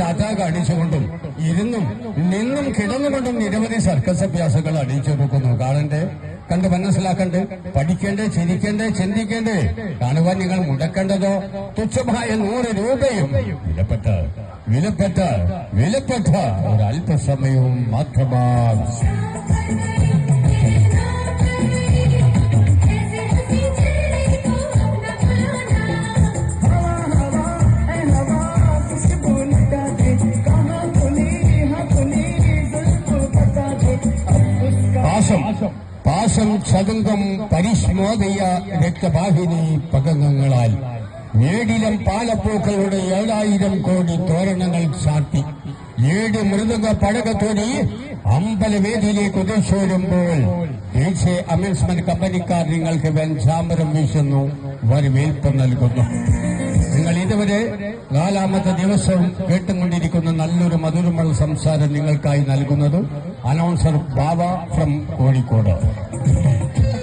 Attack അടിച്ചുകൊണ്ടും ഇരുന്നും നിന്നും കിടന്നുകൊണ്ടും നിരവധി circus അഭ്യാസങ്ങൾ അടിച്ചെടുക്കുന്നു. കണ്ട് മനസ്സിലാക്കണ്ടേ, പഠിക്കേണ്ടേ, ചിരിക്കേണ്ടേ, ചിന്തിക്കേണ്ടേ. കാണുവാൻ നിങ്ങൾ മുടക്കേണ്ടതോ തുച്ഛമായ 100 രൂപയും വിലപ്പെട്ട ഒരല്പസമയവും മാത്രമാണ്. പാശം ചതുങ്കം പരിഷ്മോദയ രക്തവാഹിനി പകങ്ങളാൽ ഏടിലം പാലപ്പൂക്കളുടെ 7000 കോടി തോരണങ്ങൾ ചാട്ടി 7 മൃദുക പടകത്തോടി അമ്പലവേദിയിലേക്ക് ഉദയിച്ചോരുമ്പോൾ ദേശീയ അമ്യൂസ്മെന്റ് കമ്പനിക്കാർ നിങ്ങൾക്ക് വെഞ്ചാമരം വീശുന്നു, വരവേൽപ്പ് നൽകുന്നു. നിങ്ങൾ ഇതുവരെ 4ാമത്തെ ദിവസവും കേട്ടുകൊണ്ടിരിക്കുന്ന നല്ലൊരു മധുരമുള്ള സംസാരം നിങ്ങൾക്കായി നൽകുന്നത് അനൗൺസർ ബാബ ഫ്രം കോഴിക്കോട്.